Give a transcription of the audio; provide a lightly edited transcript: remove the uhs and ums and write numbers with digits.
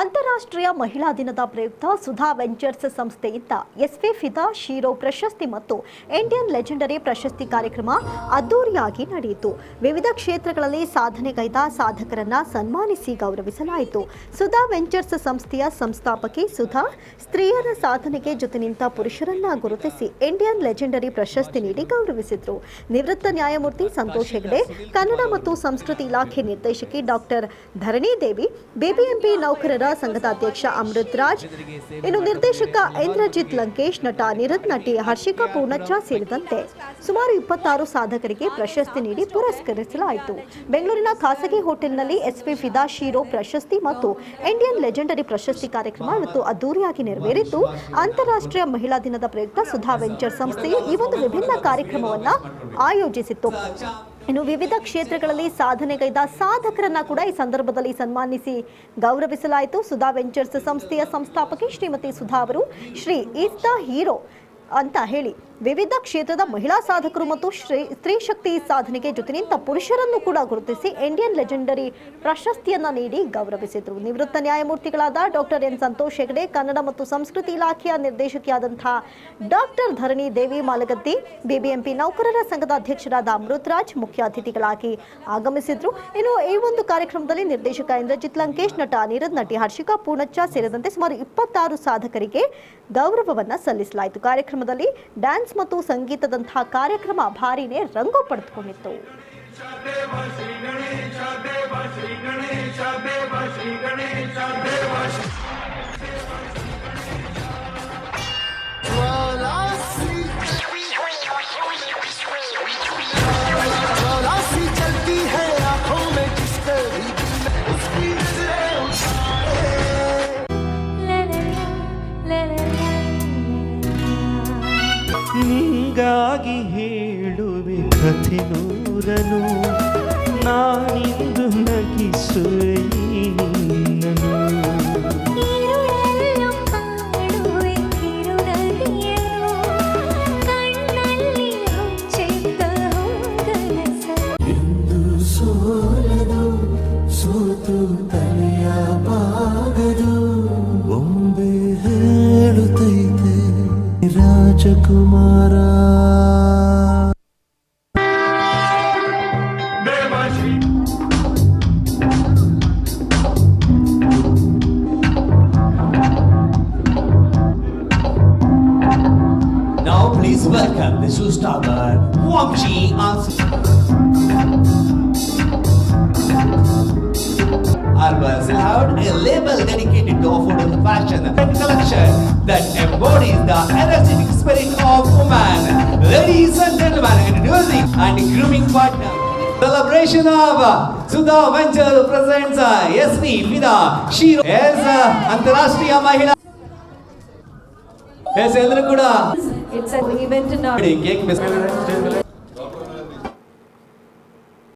ಅಂತಾರಾಷ್ಟ್ರೀಯ ಮಹಿಳಾ ದಿನದ ಪ್ರಯುಕ್ತ ಸುಧಾ ವೆಂಚರ್ಸ್ ಸಂಸ್ಥೆಯಿಂದ ಎಸ್ವಿ ಫಿದಾ ಶೀರೋ ಪ್ರಶಸ್ತಿ ಮತ್ತು ಇಂಡಿಯನ್ ಲೆಜೆಂಡರಿ ಪ್ರಶಸ್ತಿ ಕಾರ್ಯಕ್ರಮ ಅದ್ದೂರಿಯಾಗಿ ನಡೆಯಿತು. ವಿವಿಧ ಕ್ಷೇತ್ರಗಳಲ್ಲಿ ಸಾಧನೆಗೈದ ಸಾಧಕರನ್ನ ಸನ್ಮಾನಿಸಿ ಗೌರವಿಸಲಾಯಿತು. ಸುಧಾ ವೆಂಚರ್ಸ್ ಸಂಸ್ಥೆಯ ಸಂಸ್ಥಾಪಕಿ ಸುಧಾ ಸ್ತ್ರೀಯರ ಸಾಧನೆಗೆ ಜೊತೆ ನಿಂತ ಪುರುಷರನ್ನ ಗುರುತಿಸಿ ಇಂಡಿಯನ್ ಲೆಜೆಂಡರಿ ಪ್ರಶಸ್ತಿ ನೀಡಿ ಗೌರವಿಸಿದರು. ನಿವೃತ್ತ ನ್ಯಾಯಮೂರ್ತಿ ಸಂತೋಷ್ ಹೆಗ್ಡೆ, ಕನ್ನಡ ಮತ್ತು ಸಂಸ್ಕೃತಿ ಇಲಾಖೆ ನಿರ್ದೇಶಕಿ ಡಾಕ್ಟರ್ ಧರಣಿ ದೇವಿ, ಬಿಬಿಎಂಪಿ ನೌಕರರ ಸಂಘದ ಅಧ್ಯಕ್ಷ ಅಮೃತ್ ರಾಜ್, ಇನ್ನು ನಿರ್ದೇಶಕ ಇಂದ್ರಜಿತ್ ಲಂಕೇಶ್, ನಟ ನಿರತ್, ನಟಿ ಹರ್ಷಿಕಾ ಪೂರ್ಣಚ್ಚ ಸೇರಿದಂತೆ ಸುಮಾರು 26 ಸಾಧಕರಿಗೆ ಪ್ರಶಸ್ತಿ ನೀಡಿ ಪುರಸ್ಕರಿಸಲಾಯಿತು. ಬೆಂಗಳೂರಿನ ಖಾಸಗಿ ಹೋಟೆಲ್ನಲ್ಲಿ ಎಸ್ವಿ ಫಿದಾ ಶೀರೋ ಪ್ರಶಸ್ತಿ ಮತ್ತು ಇಂಡಿಯನ್ ಲೆಜೆಂಡರಿ ಪ್ರಶಸ್ತಿ ಕಾರ್ಯಕ್ರಮ ಇವತ್ತು ಅದ್ದೂರಿಯಾಗಿ ನೆರವೇರಿದ್ದು, ಅಂತಾರಾಷ್ಟ್ರೀಯ ಮಹಿಳಾ ದಿನದ ಪ್ರಯುಕ್ತ ಸುಧಾ ವೆಂಚರ್ ಸಂಸ್ಥೆಯು ಈ ಒಂದು ವಿಭಿನ್ನ ಕಾರ್ಯಕ್ರಮವನ್ನು ಆಯೋಜಿಸಿತ್ತು. ಇನ್ನು ವಿವಿಧ ಕ್ಷೇತ್ರಗಳಲ್ಲಿ ಸಾಧನೆಗೈದ ಸಾಧಕರನ್ನ ಕೂಡ ಈ ಸಂದರ್ಭದಲ್ಲಿ ಸನ್ಮಾನಿಸಿ ಗೌರವಿಸಲಾಯಿತು. ಸುಧಾ ವೆಂಚರ್ಸ್ ಸಂಸ್ಥೆಯ ಸಂಸ್ಥಾಪಕಿ ಶ್ರೀಮತಿ ಸುಧಾ ಅವರು ಶ್ರೀ ಈಸ್ ದ ಹೀರೋ ಅಂತ ಹೇಳಿ ವಿವಿಧ ಕ್ಷೇತ್ರದ ಮಹಿಳಾ ಸಾಧಕರು ಮತ್ತು ಸ್ತ್ರೀ ಶಕ್ತಿ ಸಾಧನೆಗೆ ಜೊತೆ ನಿಂತ ಪುರುಷರನ್ನು ಕೂಡ ಗುರುತಿಸಿ ಇಂಡಿಯನ್ ಲೆಜೆಂಡರಿ ಪ್ರಶಸ್ತಿಯನ್ನ ನೀಡಿ ಗೌರವಿಸಿದರು. ನಿವೃತ್ತ ನ್ಯಾಯಮೂರ್ತಿಗಳಾದ ಡಾಕ್ಟರ್ ಎನ್ ಸಂತೋಷ್ ಹೆಗಡೆ, ಕನ್ನಡ ಮತ್ತು ಸಂಸ್ಕೃತಿ ಇಲಾಖೆಯ ನಿರ್ದೇಶಕಿಯಾದಂತಹ ಡಾಕ್ಟರ್ ಧರಣಿ ದೇವಿ ಮಾಲಗತ್ತಿ, ಬಿಬಿಎಂಪಿ ನೌಕರರ ಸಂಘದ ಅಧ್ಯಕ್ಷರಾದ ಅಮೃತ್ ರಾಜ್ ಮುಖ್ಯ ಅತಿಥಿಗಳಾಗಿ ಆಗಮಿಸಿದ್ರು. ಇನ್ನು ಈ ಒಂದು ಕಾರ್ಯಕ್ರಮದಲ್ಲಿ ನಿರ್ದೇಶಕ ಇಂದ್ರಜಿತ್ ಲಂಕೇಶ್, ನಟ ಅನಿರುದ್ಧ್, ನಟಿ ಹರ್ಷಿಕಾ ಪೂರ್ಣಚ್ಚ ಸೇರಿದಂತೆ ಸುಮಾರು 26 ಸಾಧಕರಿಗೆ ಗೌರವವನ್ನ ಸಲ್ಲಿಸಲಾಯಿತು. ಕಾರ್ಯಕ್ರಮದಲ್ಲಿ ಡ್ಯಾನ್ಸ್ ಮತ್ತು ಸಂಗೀತದಂತಹ ಕಾರ್ಯಕ್ರಮ ಭಾರಿನೇ ರಂಗು ಪಡೆದುಕೊಂಡಿತ್ತು. ನಿಂಗಾಗಿ ಹೇಳುವೆ ಕಥೆ ನೂರನು, ನಾನಿಂದು ನಗಿಸುವೆ ನಿನ್ನನು. ಎಂದು ಸೋಲದು ಸೋತು ತಲೆಯ ಬಾಗದು, ಬೊಂಬೆ ಹೇಳುತ್ತೈತೆ ರಾಜಕುಮಾರ. Now please welcome the showstopper Wamshi Albers allowed a label dedicated to affordable fashion and collection that embodies the energetic spirit of woman. Ladies and gentlemen, introducing and grooming partner. Celebration of Sudha Venture presents SV Fida Shiro as Antarashtriya Mahila. Yes, ಎಲ್ಲರೂ ಕೂಡ It's an event in our cake